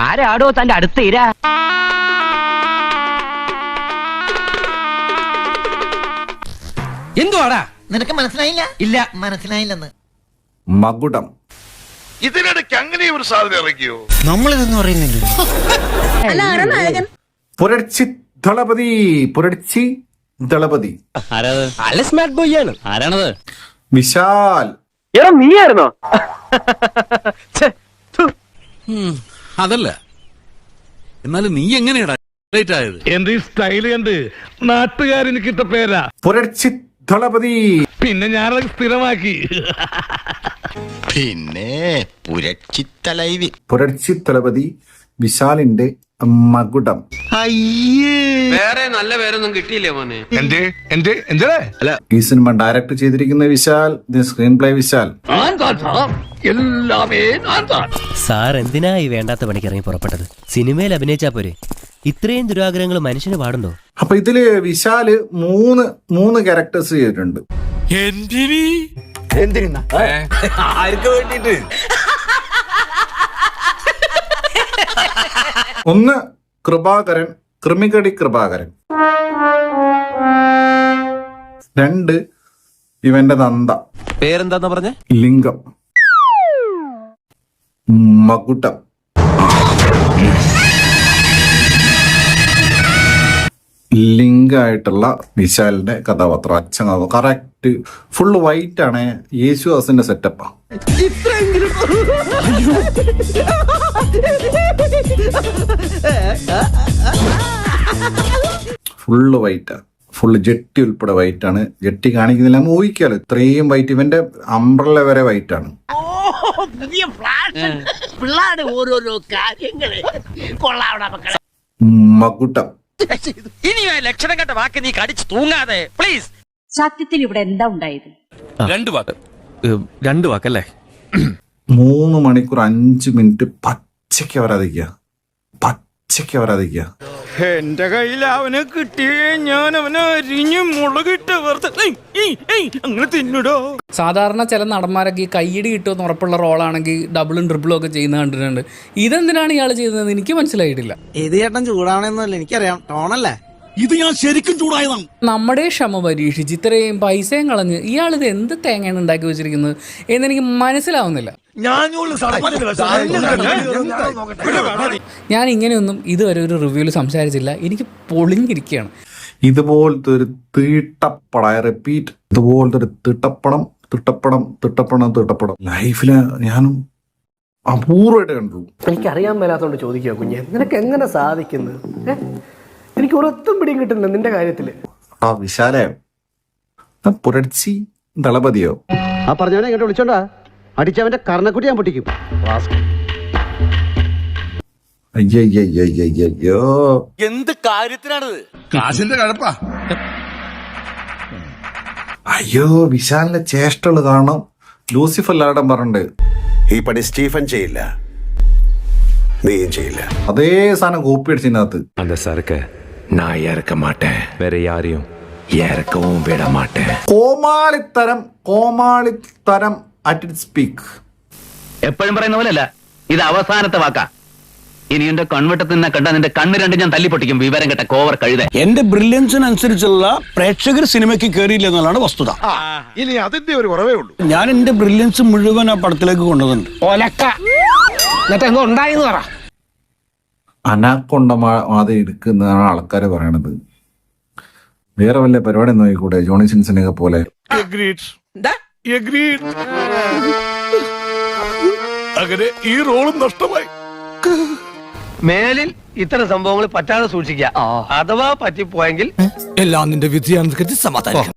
ആരാടോ തന്റെ അടുത്ത് ഇരാ? എന്തുവാടാ? നിനക്ക് മനസ്സിലായില്ല? ഇല്ല, മനസ്സിലായില്ലെന്ന്. മകുടം. ഇതിനിടയ്ക്ക് അങ്ങനെ ഒരു സാധനം ഇറങ്ങിയോ? നമ്മളിതൊന്നും അറിയുന്നില്ല. പുരട്ചി ദളപതി. പുരട്ചി ദളപതി. നല്ല സ്മാർട്ട് ബോയ് ആണ്. ആരാണത്? വിശാൽ. എടാ നീയായിരുന്നോ? അതല്ല, എന്നാലും നീ എങ്ങനെയാടാ ആയത്? എന്റെ ഈ സ്റ്റൈല് കണ്ട് നാട്ടുകാരെനിക്ക് ഇട്ട പേരാ പുരട്ചി ദളപതി. പിന്നെ ഞാനത് സ്ഥിരമാക്കി. പിന്നെ പുരച്ചിത്തലൈവി. പുരട്ചി ദളപതി വിശാലിന്റെ മകുടം. വേറെ നല്ല പേരൊന്നും കിട്ടിയില്ലേ മോനെ? ഈ സിനിമ ഡയറക്ട് ചെയ്തിരിക്കുന്ന Vishal, screen play Vishal. Sir എന്തിനാ ഈ വേണ്ടാത്ത പണിക്ക് ഇറങ്ങി പുറപ്പെട്ടത്? സിനിമയിൽ അഭിനയിച്ചാ പോരെ? ഇത്രയും ദുരാഗ്രഹങ്ങൾ മനുഷ്യന് പാടുണ്ടോ? അപ്പൊ ഇതില് വിശാല് മൂന്ന് ക്യാരക്ടേഴ്സ് ചെയ്തിട്ടുണ്ട്. ആർക്ക് വേണ്ടിട്ട്? ഒന്ന് കൃപാകരൻ, കൃമികടി കൃപാകരൻ. രണ്ട് ഇവന്റെ നന്ദ. പേരെന്താന്ന് പറഞ്ഞ? ലിംഗം. മകുടം. ലിംഗായിട്ടുള്ള വിശാലിന്റെ കഥാപാത്രം. അച്ഛൻ കറക്റ്റ് ഫുള്ള് വൈറ്റ് ആണ്. യേശുദാസിന്റെ സെറ്റപ്പാ. ഫുള്ള് വൈറ്റാ. ഫുള്ള് ജെട്ടി ഉൾപ്പെടെ വൈറ്റ് ആണ്. ജെട്ടി കാണിക്കുന്നില്ല, ഊഹിക്കാലോ. ഇത്രയും വൈറ്റ്. ഇവന്റെ അംബ്രല്ല വരെ വൈറ്റ് ആണ്. മകുടം. ഇനി ലക്ഷണം കണ്ട വാക്ക് നീ കടിച്ചു തൂങ്ങാതെ പ്ലീസ്. സത്യത്തിൽ ഇവിടെ എന്താ ഉണ്ടായത്? രണ്ട് വാക്കല്ലേ? 3 മണിക്കൂർ 5 മിനിറ്റ് പച്ചയ്ക്ക് അവരാധിക്കുക. എന്റെ കയ്യിൽ അവനെ കിട്ടിയേ ഞാൻ അവനെ അരിഞ്ഞ് മുളകിട്ട് അങ്ങനെ തിന്നിടോ. സാധാരണ ചില നടന്മാരൊക്കെ ഈ കയ്യടി കിട്ടുമെന്ന് ഉറപ്പുള്ള റോളാണെങ്കിൽ ഡബിളും ട്രിപ്പിളും ഒക്കെ ചെയ്യുന്ന കണ്ടിട്ടുണ്ട്. ഇതെന്തിനാണ് ഇയാൾ ചെയ്തതെന്ന് എനിക്ക് മനസ്സിലായിട്ടില്ല. ഇത് ചേട്ടൻ ചൂടാവണമെന്നല്ല, എനിക്കറിയാം. ടോണല്ലേ ഇത്? ഞാൻ ശരിക്കും ചൂടായതാണ്. നമ്മുടെ ക്ഷമ പരീക്ഷിച്ച് ഇത്രയും പൈസയും കളഞ്ഞ് ഇയാളിത് എന്ത് തേങ്ങയാണ് ഉണ്ടാക്കി വെച്ചിരിക്കുന്നത് എന്നെനിക്ക് മനസ്സിലാവുന്നില്ല. ഞാൻ ഇങ്ങനെയൊന്നും ഇതുവരെ ഒരു റിവ്യൂവിൽ സംസാരിച്ചില്ല. എനിക്ക് പൊളിഞ്ഞിരിക്കുകയാണ്. ഇതുപോലത്തെ ഒരു തീട്ടപ്പട റിപ്പീറ്റ്. ഇതുപോലത്തെ ഒരു തീട്ടപ്പടം ലൈഫില് ഞാനും അപൂർവമായിട്ട് കണ്ടു. എനിക്കറിയാൻ മേലാത്തോണ്ട് ചോദിക്കുക കുഞ്ഞെ, നിനക്ക് എങ്ങനെ സാധിക്കുന്നത്? എനിക്ക് ഒരൊത്തും പിടിയും കിട്ടുന്നില്ല നിന്റെ കാര്യത്തില്. ആ വിശാലേ, പുരട്ചി ദളപതിയോ? ആ പറഞ്ഞവനെ ഇങ്ങോട്ട് വിളിച്ചോണ്ടാ അടിച്ചവന്റെ കർണക്കുട്ടി ഞാൻ പൊട്ടിക്കും. അയ്യോ, എന്ത് കാര്യത്തിനാണത്? കാശിന്റെ കഴപ്പാ. അയ്യോ, വിശാലിന്റെ ചേഷ്ടകള് കാണാം. ലൂസിഫർ ലാടൻ പറഞ്ഞിട്ടുണ്ട്, ഈ പണി സ്റ്റീഫൻ ചെയ്യില്ല, നീയും ചെയ്യില്ല. അതേ സാധനം കോപ്പി അടിച്ചതിനകത്ത്. அந்த சரக்கு நான் இறக்க மாட்டேன், வேற யாரையும் இறக்கவும் விட மாட்டேன். കോമാളിത്തരം അറ്റ് ഇറ്റ് സ്പീക്ക്. എപ്പോഴും പറയുന്ന പോലെയല്ല, ഇത് അവസാനത്തെ വാക്കാ. ഇനി എന്റെ കൺവെട്ടത്തിൽ നിന്ന് കണ്ട നിന്റെ കണ്ണ് രണ്ട് ഞാൻ തല്ലിപ്പൊട്ടിക്കും. വിവരം കേട്ട കോവർ കഴുത. എന്റെ ബ്രില്യൻസിനനുസരിച്ചുള്ള പ്രേക്ഷകർ സിനിമയ്ക്ക് കയറിയില്ല എന്നുള്ളതാണ് വസ്തുത. ഇനി അതിന്റെ ഒരു കുറവേ ഉള്ളൂ. ഞാൻ എന്റെ ബ്രില്യൻസ് മുഴുവൻ ആ പടത്തിലേക്ക് കൊണ്ടുവന്നിട്ടുണ്ട്. എന്നിട്ട് എന്തോ ഉണ്ടായിന്ന് പറ. അനാക്കൊണ്ട മാതിരി എടുക്കുന്നതാണ് ആൾക്കാർ പറയണത്. വേറെ വല്ല പരിപാടി നോക്കിക്കൂടെ? ജോണി സിൻസിനെ പോലെ. അങ്ങനെ ഈ റോളും നഷ്ടമായി. മേലിൽ ഇത്തരം സംഭവങ്ങൾ പറ്റാതെ സൂക്ഷിക്കുക. അഥവാ പറ്റിപ്പോയെങ്കിൽ എല്ലാം നിന്റെ വിധിയാണെന്ന് സമാധാനം.